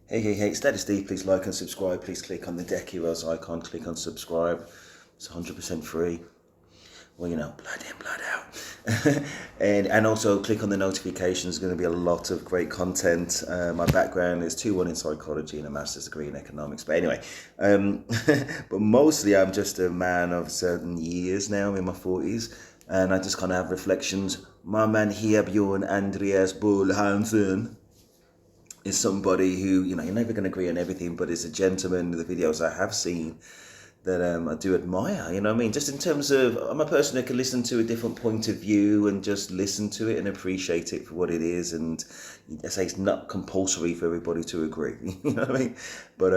Hey, Status D, please like and subscribe. Please click on the deck heroes icon, click on subscribe. It's 100% free. Well, you know, blood in, blood out. and also click on the notifications. There's going to be a lot of great content. My background is 2-1 in psychology and a master's degree in economics. But anyway, but mostly I'm just a man of certain years now. I'm in my 40s. And I just kind of have reflections. My man here, Bjorn Andreas Bull Hansen, is somebody who, you know, you're never going to agree on everything, but is a gentleman. The videos I have seen that I do admire, you know what I mean? Just in terms of, I'm a person who can listen to a different point of view and just listen to it and appreciate it for what it is. And I say it's not compulsory for everybody to agree, you know what I mean? But,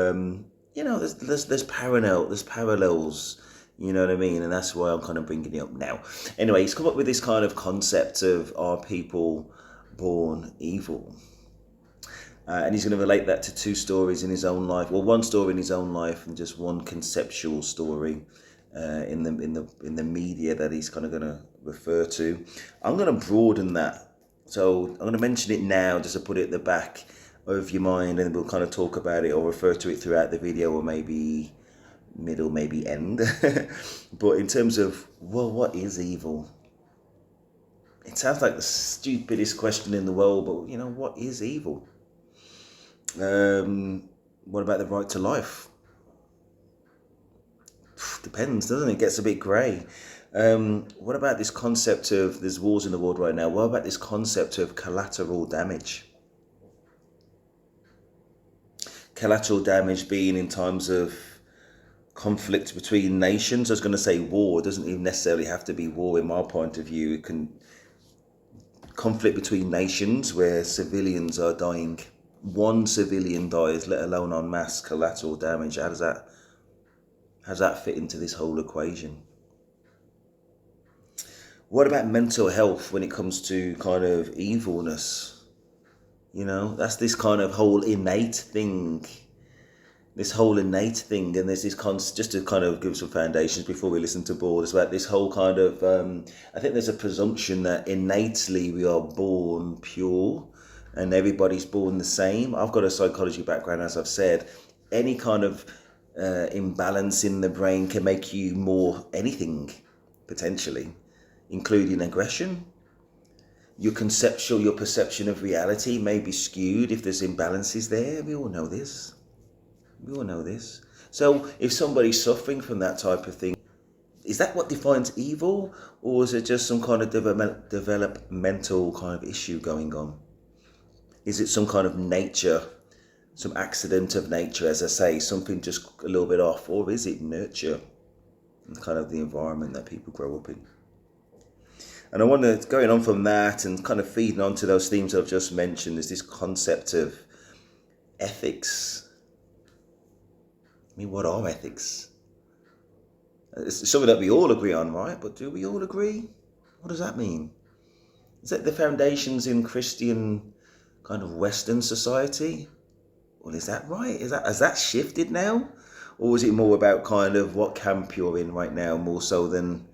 you know, there's parallels, you know what I mean? And that's why I'm kind of bringing it up now. Anyway, he's come up with this kind of concept of, are people born evil? And he's going to relate that to two stories in his own life. Well, one story in his own life and just one conceptual story in the media that he's kind of going to refer to. I'm going to broaden that. So I'm going to mention it now just to put it at the back of your mind, and we'll kind of talk about it or refer to it throughout the video, or maybe middle, maybe end. But in terms of, well, what is evil? It sounds like the stupidest question in the world, but, you know, what is evil? What about the right to life? Depends, doesn't it? It gets a bit grey. What about this concept of, there's wars in the world right now, what about this concept of collateral damage? Collateral damage being in times of conflict between nations. I was going to say war. It doesn't even necessarily have to be war in my point of view. It can conflict between nations where civilians are dying. One civilian dies, let alone en masse collateral damage. How does that fit into this whole equation? What about mental health when it comes to kind of evilness? You know, that's this kind of whole innate thing. This whole innate thing, and there's this just to kind of give some foundations before we listen to Ball, it's about this whole kind of, I think there's a presumption that innately we are born pure, and everybody's born the same. I've got a psychology background, as I've said. Any kind of imbalance in the brain can make you more anything, potentially, including aggression. Your perception of reality may be skewed if there's imbalances there. We all know this. So if somebody's suffering from that type of thing, is that what defines evil? Or is it just some kind of developmental kind of issue going on? Is it some kind of nature, some accident of nature, as I say, something just a little bit off? Or is it nurture, and kind of the environment that people grow up in? And I wonder, going on from that and kind of feeding onto those themes I've just mentioned, is this concept of ethics. I mean, what are ethics? It's something that we all agree on, right? But do we all agree? What does that mean? Is that the foundations in Christian kind of Western society? Well, is that right? Has that shifted now? Or is it more about kind of what camp you're in right now, more so than,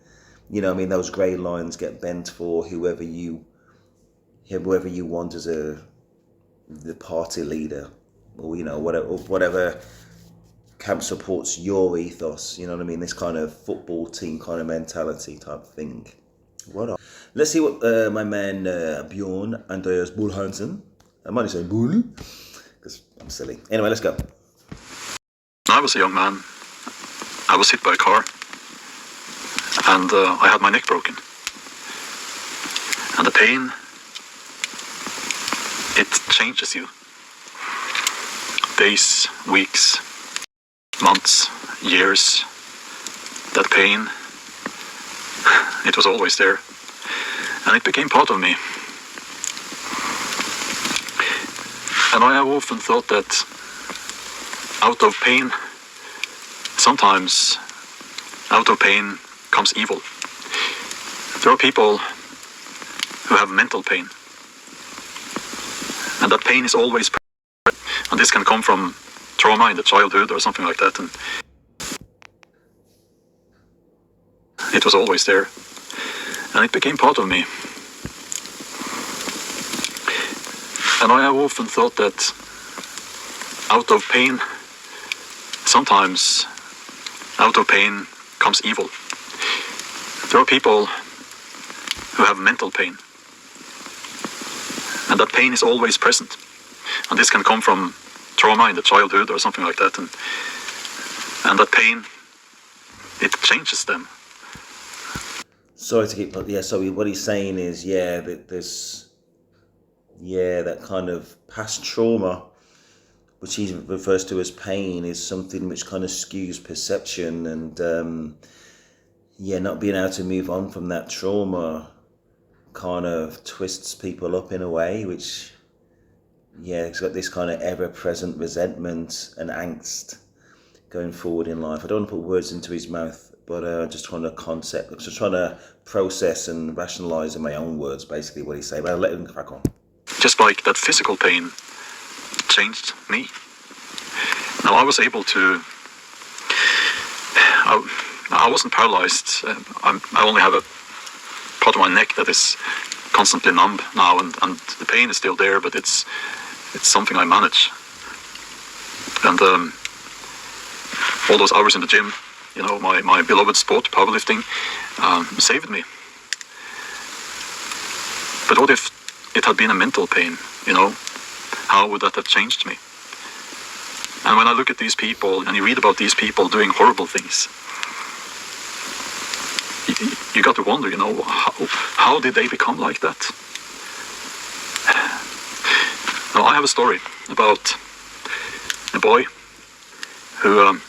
you know, I mean, those grey lines get bent for whoever you want as the party leader, or, you know, whatever camp supports your ethos, you know what I mean? This kind of football team kind of mentality type thing. Let's see what my man Bjorn Andreas Bull Hansen, I might say Bull, because I'm silly. Anyway, let's go. When I was a young man, I was hit by a car, and I had my neck broken. And the pain, it changes you. Days, weeks, months, years, that pain, it was always there, and it became part of me. And I have often thought that out of pain, sometimes out of pain comes evil. There are people who have mental pain, and that pain is always present, and this can come from trauma in the childhood or something like that, and it was always there, and it became part of me. And I have often thought that out of pain, sometimes out of pain comes evil. There are people who have mental pain, and that pain is always present. And this can come from trauma in the childhood or something like that, and that pain, it changes them. Sorry to keep, yeah, so what he's saying is, yeah, that there's, yeah, that kind of past trauma, which he refers to as pain, is something which kind of skews perception, and yeah, not being able to move on from that trauma kind of twists people up in a way, which, yeah, it's got this kind of ever-present resentment and angst going forward in life. I don't want to put words into his mouth, but just trying to process and rationalise in my own words, basically, what he's saying. But I'll let him crack on. Just like that physical pain changed me. Now I was able to, I wasn't paralyzed. I only have a part of my neck that is constantly numb now, and the pain is still there, but it's something I manage. And all those hours in the gym, you know, my beloved sport, powerlifting, saved me. But what if it had been a mental pain, you know? How would that have changed me? And when I look at these people, and you read about these people doing horrible things, you got to wonder, you know, how did they become like that? Now, I have a story about a boy who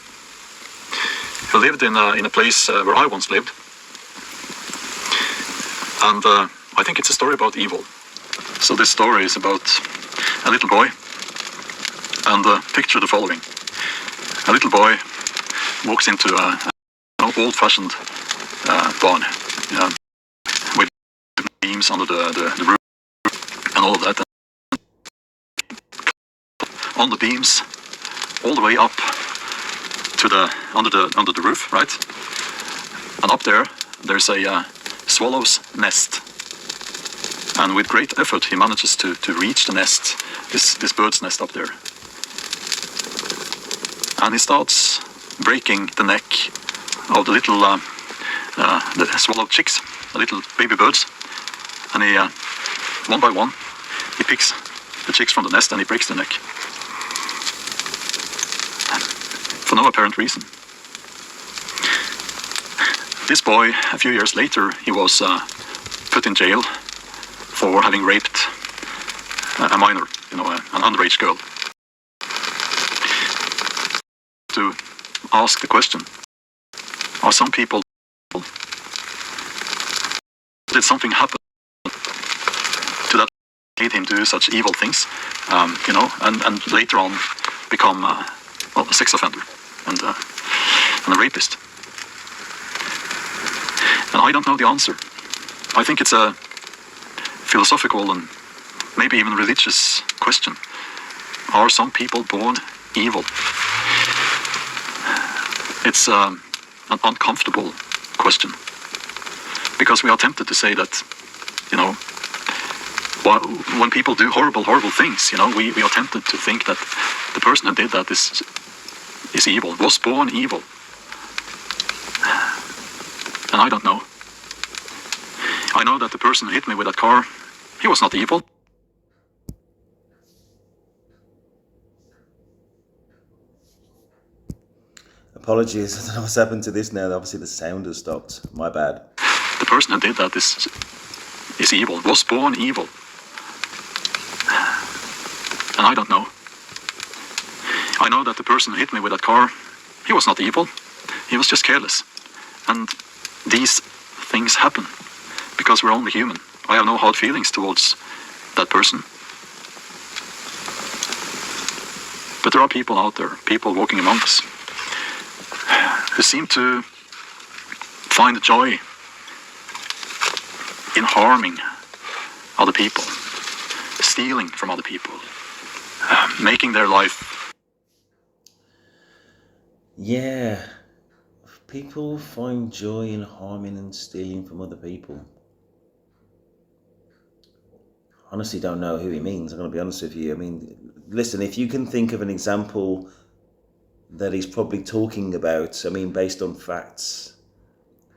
lived in a place where I once lived. And I think it's a story about evil. So this story is about a little boy, and picture the following. A little boy walks into an old-fashioned barn with beams under the roof and all of that. On the beams, all the way up to under the roof, right? And up there's a swallow's nest. And with great effort, he manages to reach the nest, this bird's nest up there. And he starts breaking the neck of the little the swallow chicks, the little baby birds. And he, one by one, he picks the chicks from the nest and he breaks the neck. For no apparent reason. This boy, a few years later, he was put in jail for having raped a minor, you know, an underage girl. To ask the question, are some people, did something happen to that lead him to do such evil things, you know, and later on become well, a sex offender and a rapist? And I don't know the answer. I think it's a philosophical and maybe even religious question. Are some people born evil? It's an uncomfortable question, because we are tempted to say that, you know, when people do horrible things, you know, we are tempted to think that the person who did that is evil, was born evil. And I don't know. I know that the person who hit me with that car, he was not evil. Apologies, I don't know what's happened to this now. Obviously the sound has stopped. My bad. The person who did that is evil, was born evil. And I don't know. I know that the person who hit me with that car, he was not evil. He was just careless. And these things happen because we're only human. I have no hard feelings towards that person. But there are people out there, people walking among us, who seem to find joy in harming other people, stealing from other people, making their life. Yeah, people find joy in harming and stealing from other people. Honestly don't know who he means, I'm going to be honest with you. I mean, listen, if you can think of an example that he's probably talking about, I mean, based on facts,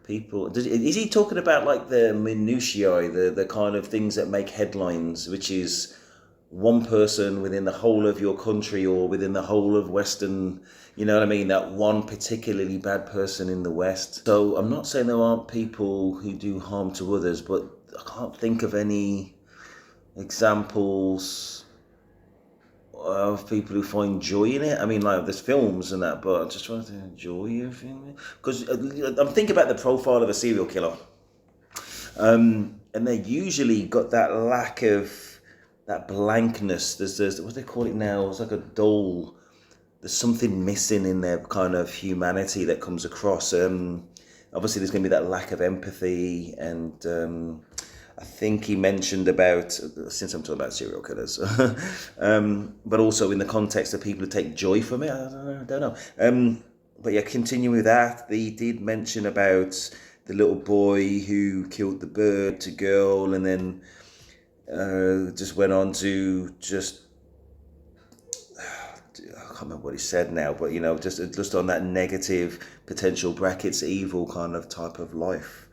people, is he talking about like the minutiae, the kind of things that make headlines, which is one person within the whole of your country or within the whole of Western, you know what I mean, that one particularly bad person in the West. So I'm not saying there aren't people who do harm to others, but I can't think of any examples of people who find joy in it. I mean, like there's films and that, but I'm just trying to enjoy everything. Because I'm thinking about the profile of a serial killer. And they usually got that lack of, that blankness. There's what do they call it now? It's like a dull, there's something missing in their kind of humanity that comes across. Obviously there's going to be that lack of empathy, and I think he mentioned about, since I'm talking about serial killers, but also in the context of people who take joy from it. I don't know. But yeah, continue with that. He did mention about the little boy who killed the bird to girl, and then just went on to just, I can't remember what he said now, but you know, just on that negative potential brackets evil kind of type of life.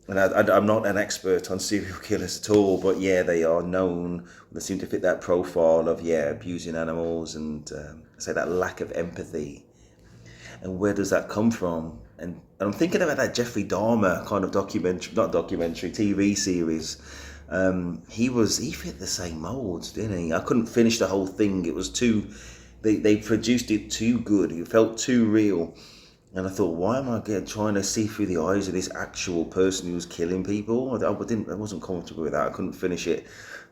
And I'm not an expert on serial killers at all, but yeah, they are known. They seem to fit that profile of abusing animals and say that lack of empathy. And where does that come from? And I'm thinking about that Jeffrey Dahmer kind of TV series. He fit the same molds, didn't he? I couldn't finish the whole thing. It was too, they produced it too good. It felt too real. And I thought, why am I trying to see through the eyes of this actual person who's killing people? I wasn't comfortable with that. I couldn't finish it.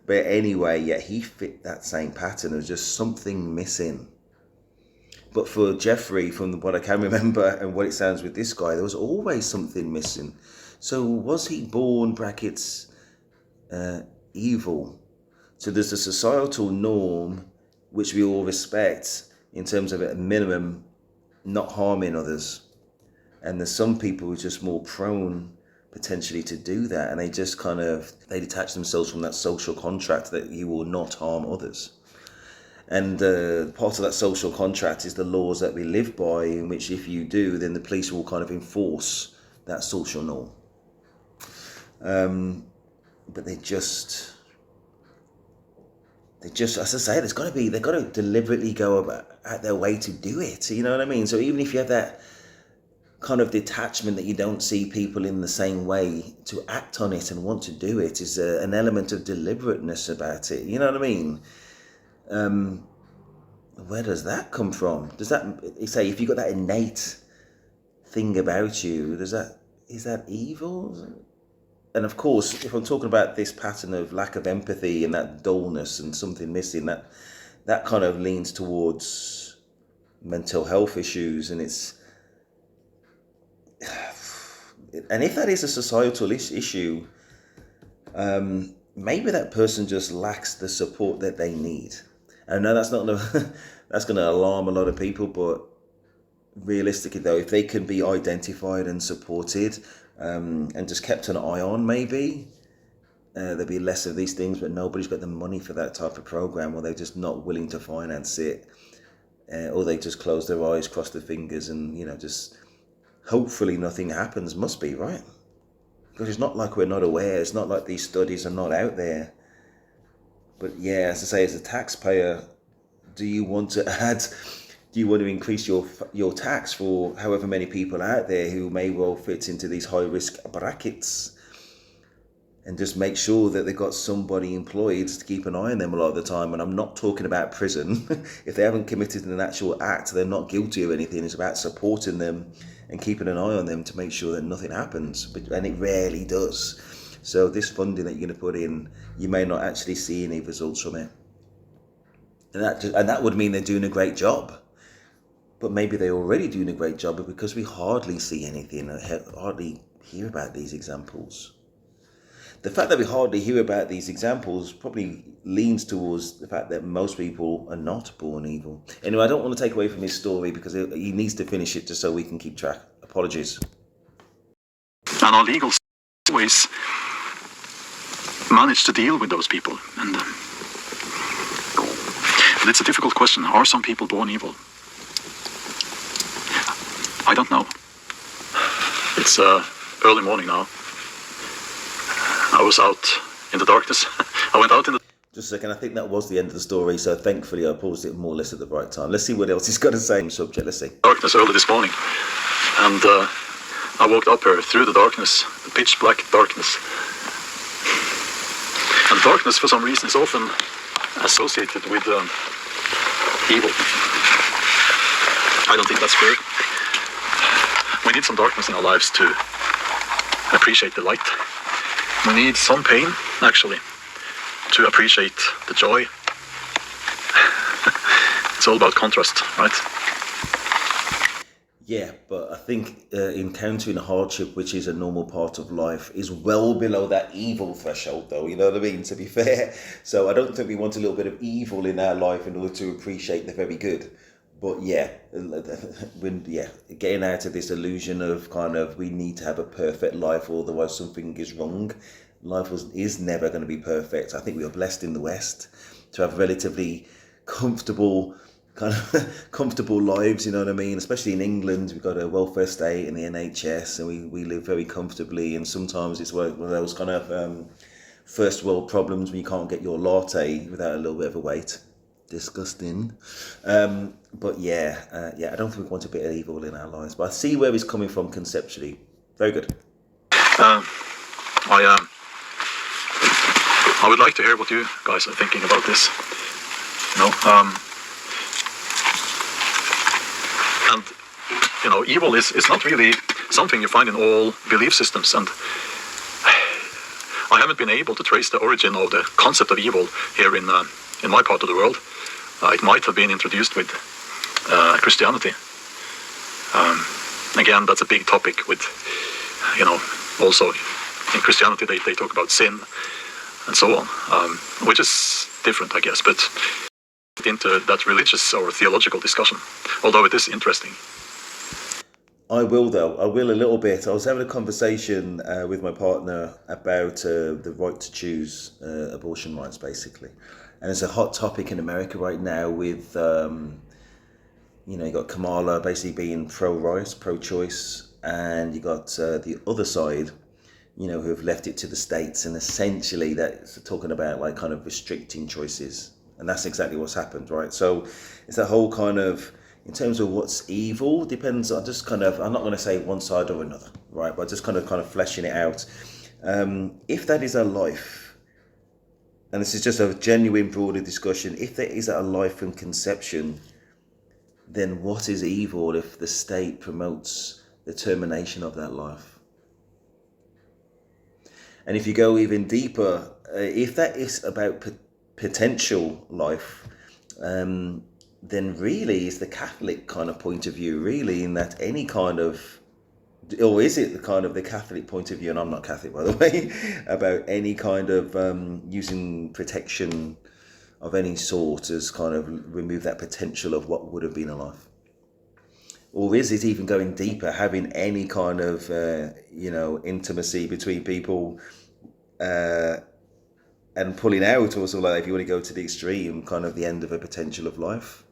But anyway, yeah, he fit that same pattern. There was just something missing. But for Jeffrey, from what I can remember and what it sounds with this guy, there was always something missing. So was he born, brackets, evil? So there's a societal norm which we all respect in terms of at a minimum not harming others, and there's some people who are just more prone potentially to do that, and they just they detach themselves from that social contract that you will not harm others. And part of that social contract is the laws that we live by, in which if you do, then the police will kind of enforce that social norm. But they just, as I say, they've got to deliberately go out their way to do it. You know what I mean? So even if you have that kind of detachment that you don't see people in the same way, to act on it and want to do it is an element of deliberateness about it. You know what I mean? Where does that come from? Does that, say, if you got that innate thing about you, is that evil? And of course, if I'm talking about this pattern of lack of empathy and that dullness and something missing, that kind of leans towards mental health issues. And and if that is a societal issue, maybe that person just lacks the support that they need. I know that's not that's going to alarm a lot of people, but realistically though, if they can be identified and supported, and just kept an eye on, maybe there'd be less of these things. But nobody's got the money for that type of program, or they're just not willing to finance it, or they just close their eyes, cross their fingers, and just hopefully nothing happens. Must be, right? Because it's not like we're not aware. It's not like these studies are not out there. But yeah, as I say, as a taxpayer, do you want to increase your tax for however many people out there who may well fit into these high risk brackets, and just make sure that they've got somebody employed to keep an eye on them a lot of the time? And I'm not talking about prison. If they haven't committed an actual act, they're not guilty of anything. It's about supporting them and keeping an eye on them to make sure that nothing happens. And it rarely does. So this funding that you're going to put in, you may not actually see any results from it. And that would mean they're doing a great job. But maybe they're already doing a great job, but because we hardly see anything, hardly hear about these examples. The fact that we hardly hear about these examples probably leans towards the fact that most people are not born evil. Anyway, I don't want to take away from his story, because he needs to finish it just so we can keep track. Apologies. And our legal always manage to deal with those people and But it's a difficult question. Are some people born evil? I don't know. It's early morning now. I was out in the darkness. I went out in the... Just a second, I think that was the end of the story, so thankfully I paused it more or less at the right time. Let's see what else he's got to say on the subject, let's see. Darkness early this morning. And I walked up here through the darkness, the pitch black darkness. And darkness, for some reason, is often associated with evil. I don't think that's fair. We need some darkness in our lives to appreciate the light. We need some pain, actually, to appreciate the joy. It's all about contrast, right? Yeah, but I think encountering hardship, which is a normal part of life, is well below that evil threshold, though, you know what I mean, to be fair. So I don't think we want a little bit of evil in our life in order to appreciate the very good. But yeah, getting out of this illusion of kind of we need to have a perfect life, otherwise something is wrong. Life is never going to be perfect. I think we are blessed in the West to have relatively comfortable lives, you know what I mean? Especially in England, we've got a welfare state and the NHS, and we live very comfortably. And sometimes it's one of those kind of first world problems when you can't get your latte without a little bit of a wait. Disgusting. But yeah, I don't think we want a bit of evil in our lives, but I see where he's coming from conceptually. Very good. I would like to hear what you guys are thinking about this. And evil is not really something you find in all belief systems, and I haven't been able to trace the origin of the concept of evil here in my part of the world. It might have been introduced with Christianity. Again, that's a big topic with, also in Christianity they talk about sin and so on, which is different, I guess, but into that religious or theological discussion, although it is interesting. I will a little bit. I was having a conversation with my partner about the right to choose, abortion rights, basically. And it's a hot topic in America right now with, you got Kamala basically being pro-rights, pro-choice, and you got the other side, who have left it to the states, and essentially that's talking about like kind of restricting choices. And that's exactly what's happened, right? So it's that whole kind of, in terms of what's evil, depends on just kind of, I'm not going to say one side or another, right? But just kind of fleshing it out. If that is a life, and this is just a genuine broader discussion, if there is a life from conception, then what is evil if the state promotes the termination of that life? And if you go even deeper, if that is about potential life, then really it's the Catholic kind of point of view, really, in that any kind of, or is it the kind of the Catholic point of view, and I'm not Catholic by the way, about any kind of using protection of any sort as kind of remove that potential of what would have been a life? Or is it even going deeper, having any kind of, intimacy between people and pulling out, or sort of like, if you want to go to the extreme, kind of the end of a potential of life?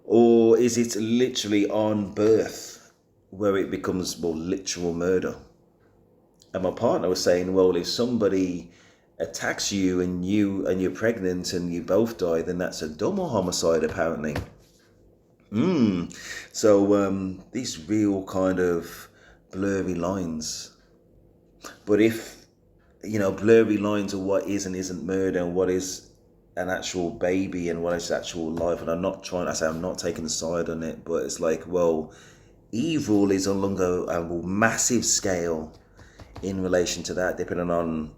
Or is it literally on birth where it becomes more literal murder? And my partner was saying, well, if somebody attacks you and you're pregnant and you both die, then that's a double homicide apparently. So these real kind of blurry lines. But if, blurry lines of what is and isn't murder, and what is an actual baby and what is actual life, and I'm not taking a side on it, but it's like, well, evil is along a massive scale in relation to that, depending on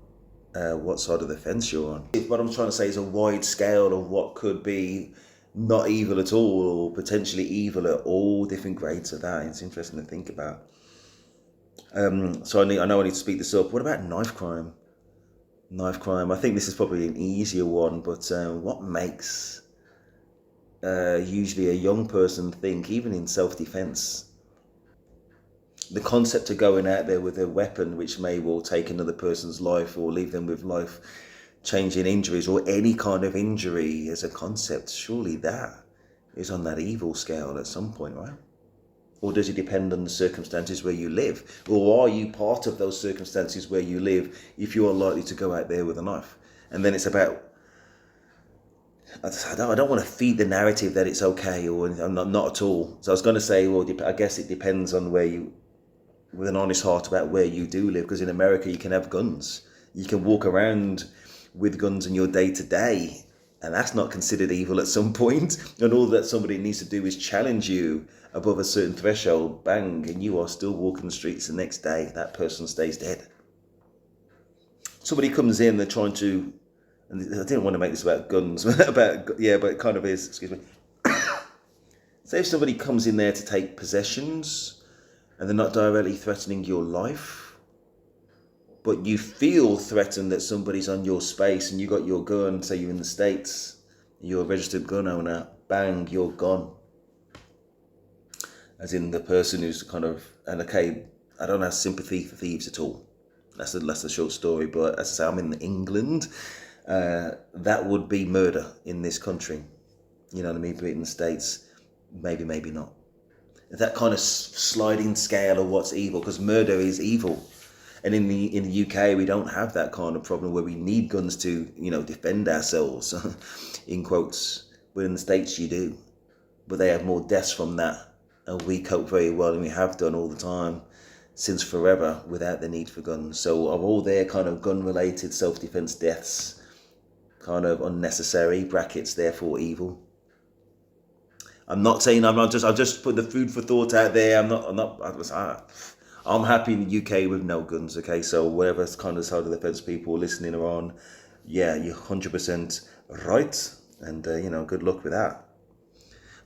what side of the fence you're on. What I'm trying to say is a wide scale of what could be not evil at all, or potentially evil at all different grades of that. It's interesting to think about. So I know I need to speed this up. What about knife crime? I think this is probably an easier one, but what makes usually a young person think, even in self-defense, the concept of going out there with a weapon which may well take another person's life or leave them with life changing injuries or any kind of injury as a concept, surely that is on that evil scale at some point, right? Or does it depend on the circumstances where you live? Or are you part of those circumstances where you live if you are likely to go out there with a knife? And then it's about, I don't want to feed the narrative that it's okay, or not at all. So I was going to say, well, I guess it depends on where you, with an honest heart about where you do live, because in America you can have guns. You can walk around with guns in your day to day, and that's not considered evil at some point. And all that somebody needs to do is challenge you above a certain threshold, bang, and you are still walking the streets the next day. That person stays dead. Somebody comes in, they're trying to, and I didn't want to make this about guns, but it kind of is, excuse me. Say if somebody comes in there to take possessions and they're not directly threatening your life, but you feel threatened that somebody's on your space and you got your gun, say you're in the States, you're a registered gun owner, bang, you're gone. As in the person who's kind of, and okay, I don't have sympathy for thieves at all. That's the short story, but as I say, I'm in England. That would be murder in this country. You know what I mean? But in the States, maybe not. That kind of sliding scale of what's evil, because murder is evil. And in the UK, we don't have that kind of problem where we need guns to, defend ourselves, in quotes. But in the States, you do. But they have more deaths from that. And we cope very well, and we have done all the time since forever without the need for guns. So of all their kind of gun-related self-defense deaths, kind of unnecessary, brackets, therefore evil. I'm not saying I'll just put the food for thought out there. I'm happy in the UK with no guns, okay? So whatever kind of side of the fence people listening are on, yeah, you're 100% right. And, good luck with that.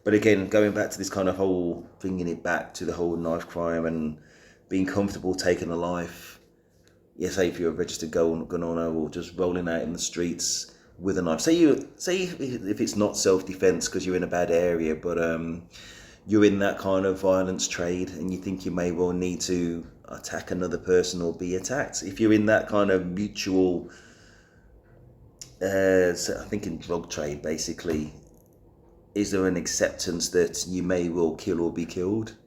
But again, going back to this kind of whole, bringing it back to the whole knife crime and being comfortable taking a life. Yeah, say if you're a registered gun owner or just rolling out in the streets with a knife. Say if it's not self-defense because you're in a bad area, but you're in that kind of violence trade and you think you may well need to attack another person or be attacked. If you're in that kind of mutual, I think in drug trade basically, is there an acceptance that you may well kill or be killed?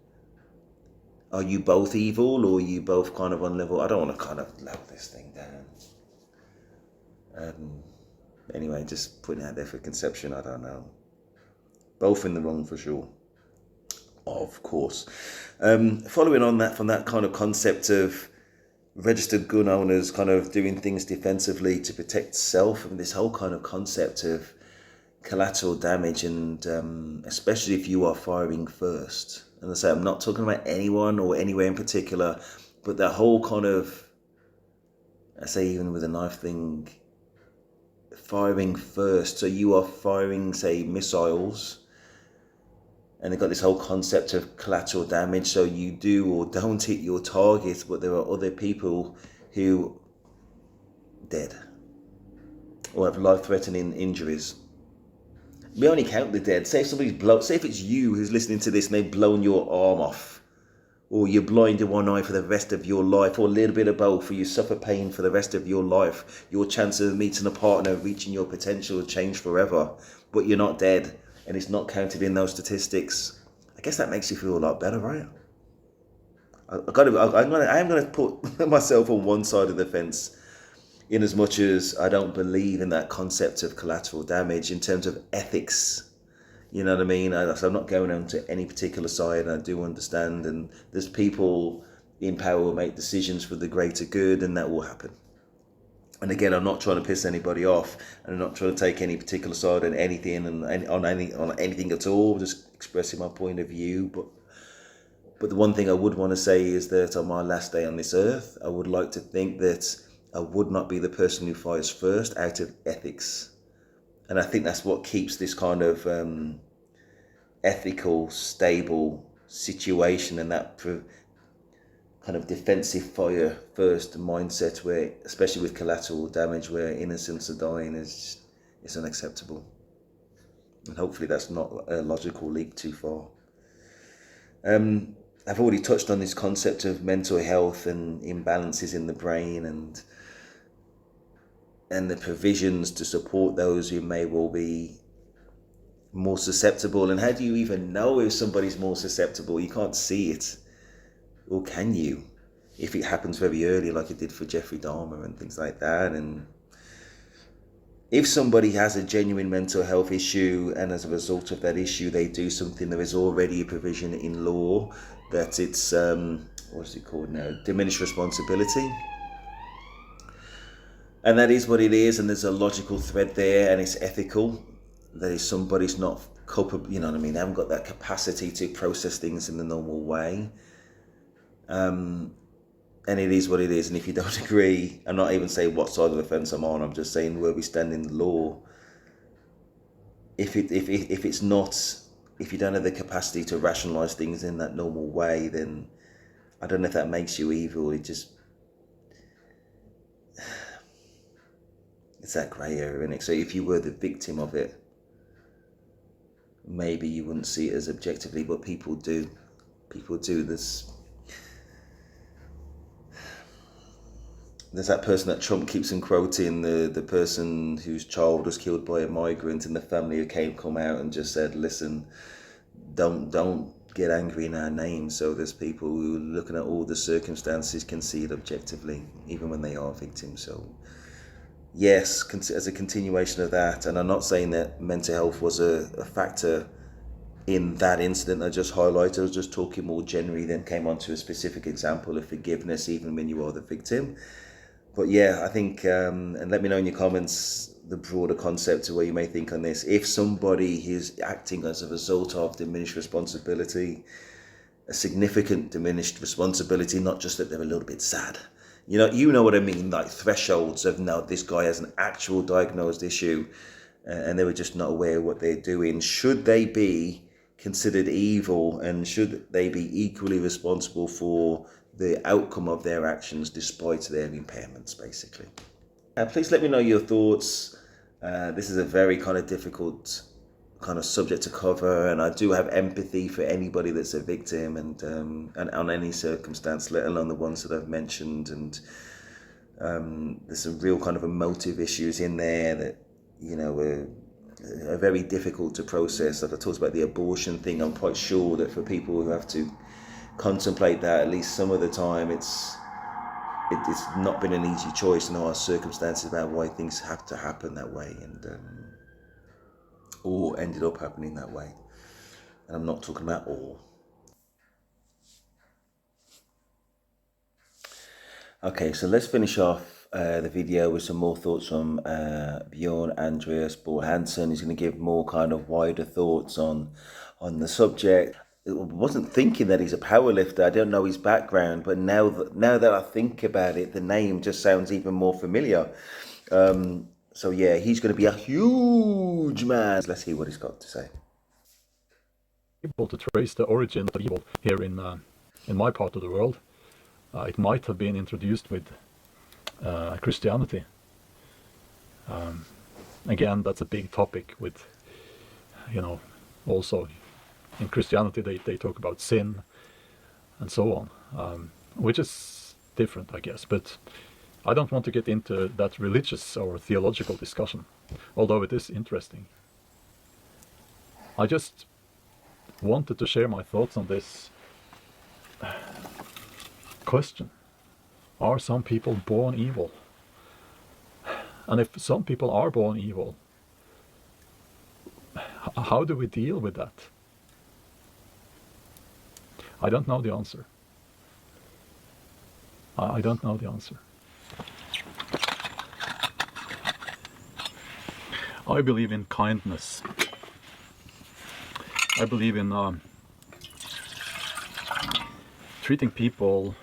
Are you both evil or are you both kind of on level? I don't want to kind of level this thing down. Anyway, just putting it out there for conception, I don't know. Both in the wrong for sure. Of course. Following on that from that kind of concept of registered gun owners kind of doing things defensively to protect self, and this whole kind of concept of collateral damage, and especially if you are firing first. And I say, I'm not talking about anyone or anywhere in particular, but the whole kind of, I say even with a knife thing, firing first. So you are firing, say, missiles, and they've got this whole concept of collateral damage. So you do or don't hit your target, but there are other people who dead or have life-threatening injuries. We only count the dead. Say if it's you who's listening to this and they've blown your arm off, or you're blind in one eye for the rest of your life, or a little bit of both, or you suffer pain for the rest of your life, your chance of meeting a partner, reaching your potential will change forever, but you're not dead, and it's not counted in those statistics. I guess that makes you feel a lot better, right? I am going to put myself on one side of the fence, in as much as I don't believe in that concept of collateral damage in terms of ethics. You know what I mean? I'm not going on to any particular side. I do understand, and there's people in power who make decisions for the greater good, and that will happen. And again, I'm not trying to piss anybody off, and I'm not trying to take any particular side on anything and on anything at all. Just expressing my point of view. But the one thing I would want to say is that on my last day on this earth, I would like to think that I would not be the person who fires first out of ethics. And I think that's what keeps this kind of ethical, stable situation, and that kind of defensive fire first mindset, where, especially with collateral damage, where innocents are dying, is unacceptable. And hopefully that's not a logical leap too far. I've already touched on this concept of mental health and imbalances in the brain, and and the provisions to support those who may well be more susceptible. And how do you even know if somebody's more susceptible? You can't see it, or can you? If it happens very early, like it did for Jeffrey Dahmer and things like that. And if somebody has a genuine mental health issue and as a result of that issue they do something, there is already a provision in law that it's what's it called now, diminished responsibility. And that is what it is, and there's a logical thread there, and it's ethical. That is, somebody's not culpable, you know what I mean? They haven't got that capacity to process things in the normal way. And it is what it is. And if you don't agree, I'm not even saying what side of the fence I'm on, I'm just saying where we stand in the law. If it's not, if you don't have the capacity to rationalize things in that normal way, then I don't know if that makes you evil. It's that grey area, isn't it? So if you were the victim of it, maybe you wouldn't see it as objectively, but people do. People do. There's that person that Trump keeps on quoting, the person whose child was killed by a migrant, and the family who come out and just said, listen, don't get angry in our name. So there's people who, looking at all the circumstances, can see it objectively, even when they are victims. So yes, as a continuation of that, and I'm not saying that mental health was a factor in that incident I just highlighted. I was just talking more generally, then came on to a specific example of forgiveness, even when you are the victim. But yeah, I think, and let me know in your comments the broader concept of where you may think on this. If somebody is acting as a result of diminished responsibility, a significant diminished responsibility, not just that they're a little bit sad. You know what I mean, like thresholds of, no, this guy has an actual diagnosed issue, and they were just not aware of what they're doing. Should they be considered evil, and should they be equally responsible for the outcome of their actions despite their impairments, basically? Please let me know your thoughts. This is a very kind of difficult kind of subject to cover, and I do have empathy for anybody that's a victim, and on any circumstance, let alone the ones that I've mentioned. And there's some real kind of emotive issues in there that, are very difficult to process. Like I talked about the abortion thing, I'm quite sure that for people who have to contemplate that at least some of the time, it's not been an easy choice, and there are circumstances about why things have to happen that way, and or ended up happening that way. And I'm not talking about all. Okay, so let's finish off the video with some more thoughts from Bjorn Andreas Bohr Hansen. He's going to give more kind of wider thoughts on the subject. I wasn't thinking that he's a powerlifter. I don't know his background, but now that I think about it, the name just sounds even more familiar. So yeah, he's going to be a huge man. Let's hear what he's got to say. Able to trace the origin of evil here in my part of the world. It might have been introduced with Christianity. Again, that's a big topic with, also in Christianity they talk about sin and so on, which is different, I guess. But I don't want to get into that religious or theological discussion, although it is interesting. I just wanted to share my thoughts on this question. Are some people born evil? And if some people are born evil, how do we deal with that? I don't know the answer. I don't know the answer. I believe in kindness. I believe in treating people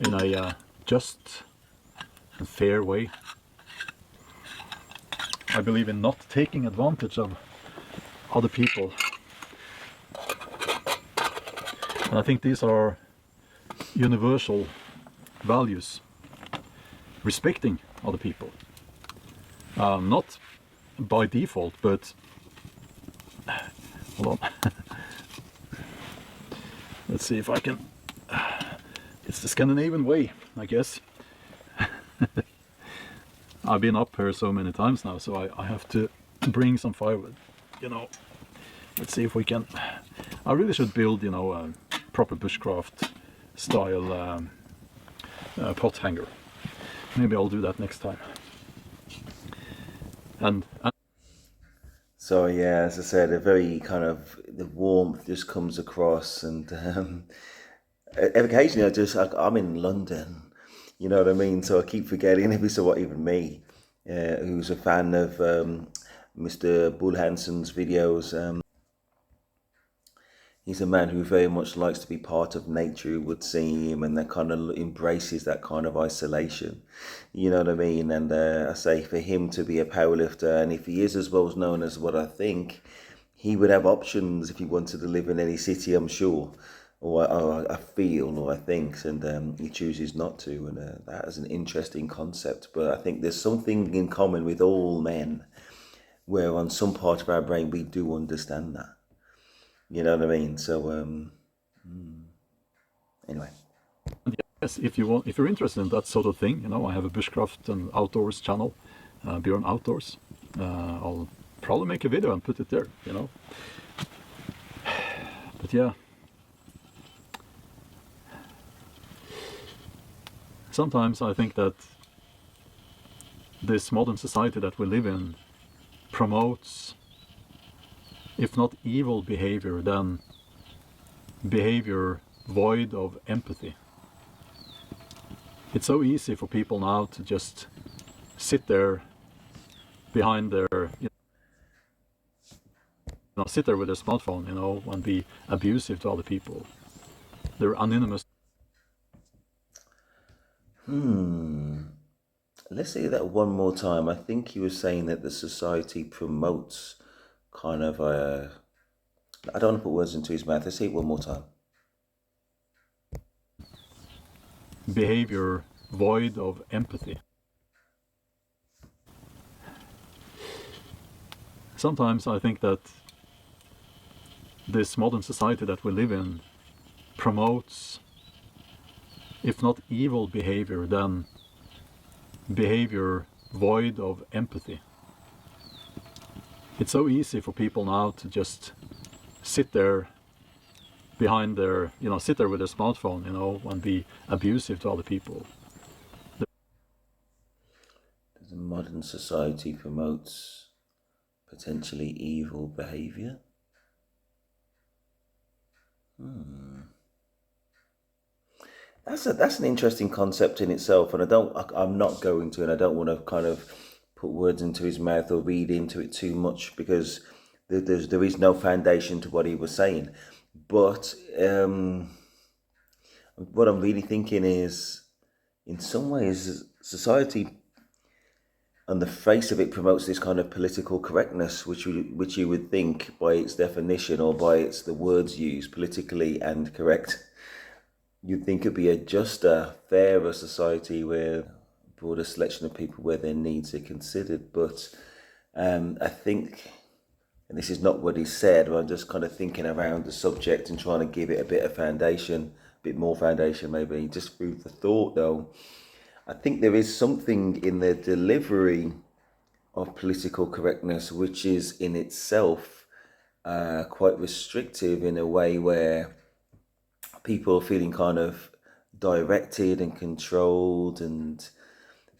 in a just and fair way. I believe in not taking advantage of other people. And I think these are universal values. Respecting other people. Not by default, but hold on. Let's see if I can. It's the Scandinavian way, I guess. I've been up here so many times now, so I have to bring some firewood. You know, let's see if we can. I really should build, you know, a proper bushcraft style pot hanger. Maybe I'll do that next time. And So yeah, as I said, a very kind of the warmth just comes across, and occasionally I'm in London, you know what I mean. So I keep forgetting every so what even me, who's a fan of Mr. Bull Hansen's videos. He's a man who very much likes to be part of nature, it would seem, and that kind of embraces that kind of isolation. You know what I mean? And I say for him to be a powerlifter, and if he is as well known as what I think, he would have options if he wanted to live in any city, I'm sure, or I feel, or I think, and he chooses not to. And that is an interesting concept. But I think there's something in common with all men, where on some part of our brain we do understand that. You know what I mean? So, anyway. yes, if you're interested in that sort of thing, you know, I have a bushcraft and outdoors channel, Bjorn Outdoors. I'll probably make a video and put it there, you know. But yeah, sometimes I think that this modern society that we live in promotes, if not evil behavior, then behavior void of empathy. It's so easy for people now to just sit there behind their, you know, sit there with their smartphone, you know, and be abusive to other people. They're anonymous. Let's say that one more time. I think he was saying that the society promotes kind of a. I don't want to put words into his mouth. Let's say it one more time. Behavior void of empathy. Sometimes I think that this modern society that we live in promotes, if not evil behavior, then behavior void of empathy. It's so easy for people now to just sit there behind their, you know, sit there with their smartphone, you know, and be abusive to other people. The modern society promotes potentially evil behavior. That's an interesting concept in itself, and I'm not going to, and I don't want to kind of put words into his mouth or read into it too much, because there is no foundation to what he was saying. But what I'm really thinking is, in some ways, society, on the face of it, promotes this kind of political correctness, which you would think, by its definition or by the words used, politically and correct, you'd think it'd be a juster, fairer society where a broader selection of people, where their needs are considered. But I think, and this is not what he said, but I'm just kind of thinking around the subject and trying to give it a bit of foundation, a bit more foundation maybe, just through the thought though. I think there is something in the delivery of political correctness which is in itself quite restrictive, in a way where people are feeling kind of directed and controlled, and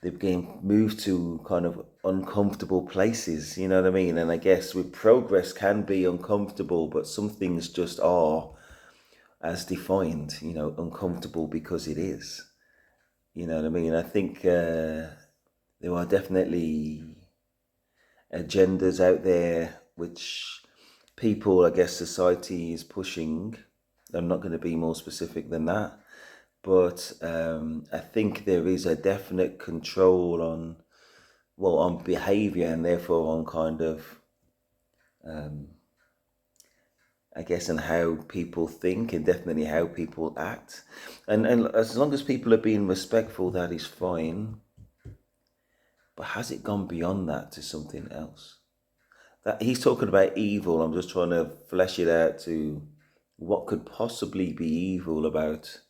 they're getting moved to kind of uncomfortable places, you know what I mean? And I guess with progress can be uncomfortable, but some things just are, as defined, you know, uncomfortable because it is. You know what I mean? I think there are definitely agendas out there which people, I guess society is pushing. I'm not going to be more specific than that, but I think there is a definite control on behavior, and therefore on kind of, I guess, on how people think, and definitely how people act. And as long as people are being respectful, that is fine. But has it gone beyond that to something else? That he's talking about evil, I'm just trying to flesh it out to what could possibly be evil about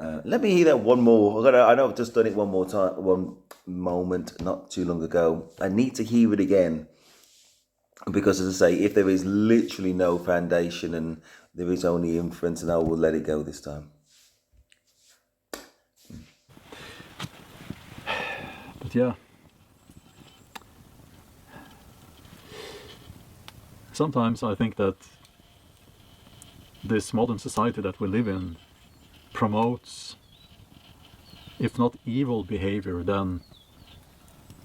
Let me hear that one more. I know I've just done it one more time, one moment, not too long ago. I need to hear it again because, as I say, if there is literally no foundation and there is only inference, and I will let it go this time. But yeah, sometimes I think that this modern society that we live in promotes, if not evil behavior, then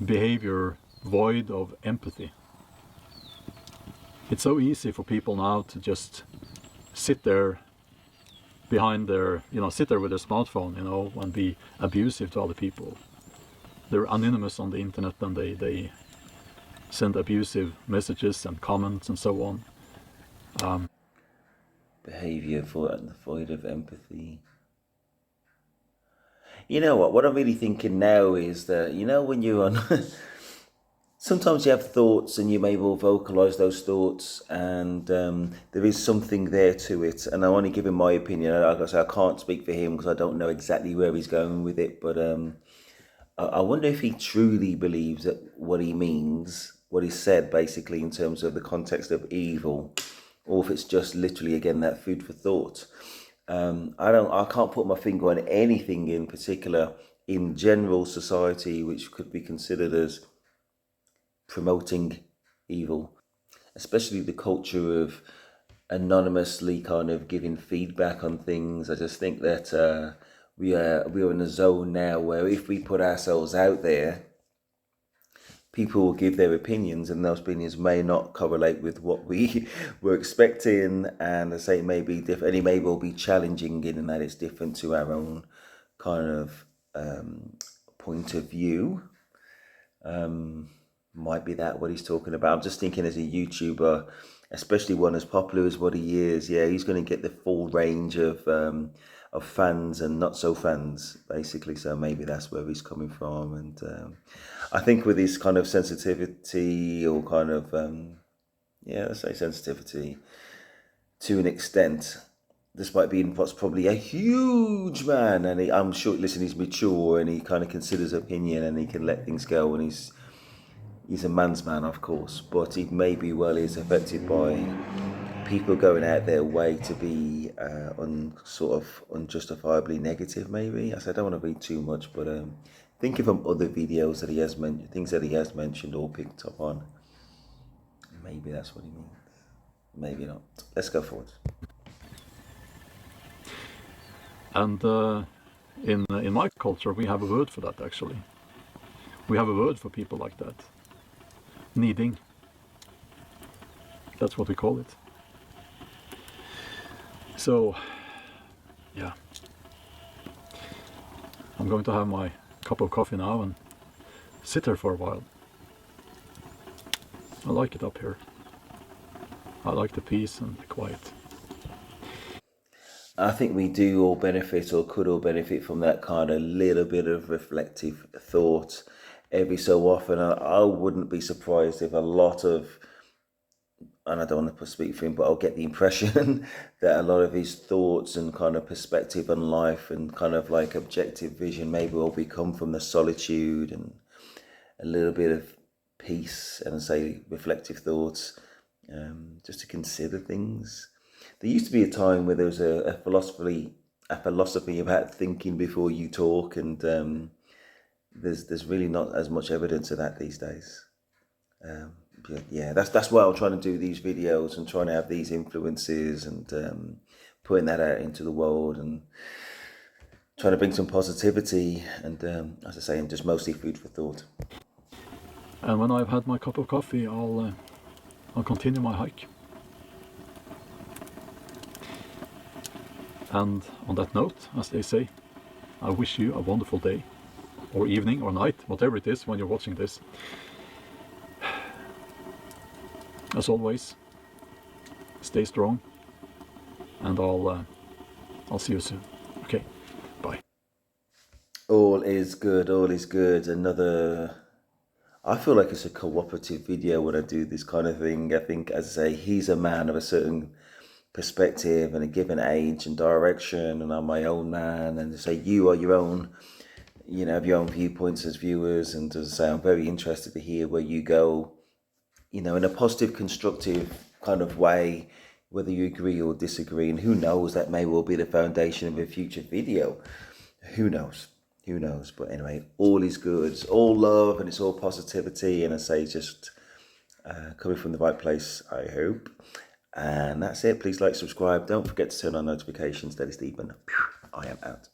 behavior void of empathy. It's so easy for people now to just sit there behind their, sit there with their smartphone, and be abusive to other people. They're anonymous on the internet and they send abusive messages and comments and so on. Behavior void of empathy. You know what I'm really thinking now is that, when you're on, sometimes you have thoughts and you may well vocalize those thoughts, and there is something there to it. And I'm only giving my opinion. Like I say, I can't speak for him because I don't know exactly where he's going with it. But I wonder if he truly believes that what he means, what he said basically in terms of the context of evil, or if it's just literally, again, that food for thought. I can't put my finger on anything in particular in general society which could be considered as promoting evil, especially the culture of anonymously kind of giving feedback on things. I just think that we are in a zone now where if we put ourselves out there, people will give their opinions, and those opinions may not correlate with what we were expecting. And I say it may be different, and it may well be challenging in that it's different to our own kind of point of view. Might be that what he's talking about. I'm just thinking as a YouTuber, especially one as popular as what he is, yeah, he's going to get the full range of fans and not so fans, basically. So maybe that's where he's coming from. And I think with his kind of sensitivity, or kind of let's say sensitivity to an extent, despite being what's probably a huge man, and I'm sure, listen, he's mature and he kind of considers opinion and he can let things go, and he's a man's man, of course, but he maybe well is affected by people going out their way to be sort of unjustifiably negative, maybe. I said I don't want to read too much, but thinking from other videos that he has mentioned, things that he has mentioned or picked up on, maybe that's what he means. Maybe not. Let's go forward. And in my culture, we have a word for that, actually. We have a word for people like that. Needing. That's what we call it. So, yeah. I'm going to have my cup of coffee now and sit there for a while. I like it up here. I like the peace and the quiet. I think we do all benefit, or could all benefit, from that kind of little bit of reflective thought every so often. I wouldn't be surprised if a lot of, and I don't want to speak for him, but I'll get the impression that a lot of his thoughts and kind of perspective on life and kind of like objective vision maybe will come from the solitude and a little bit of peace and, say, reflective thoughts, just to consider things. There used to be a time where there was a philosophy about thinking before you talk, and there's really not as much evidence of that these days. Yeah, that's why I'm trying to do these videos and trying to have these influences and putting that out into the world and trying to bring some positivity and, as I say, and just mostly food for thought. And when I've had my cup of coffee, I'll continue my hike. And on that note, as they say, I wish you a wonderful day, or evening, or night, whatever it is when you're watching this. As always, stay strong, and I'll see you soon. Okay, bye. All is good, all is good. I feel like it's a cooperative video when I do this kind of thing. I think, as I say, he's a man of a certain perspective and a given age and direction, and I'm my own man, and to say you are your own, you know, have your own viewpoints as viewers, and to say I'm very interested to hear where you go, you know, in a positive, constructive kind of way, whether you agree or disagree. And who knows, that may well be the foundation of a future video. Who knows? Who knows? But anyway, all is good. It's all love and it's all positivity. And I say, just coming from the right place, I hope. And that's it. Please like, subscribe. Don't forget to turn on notifications. That is Stephen. I am out.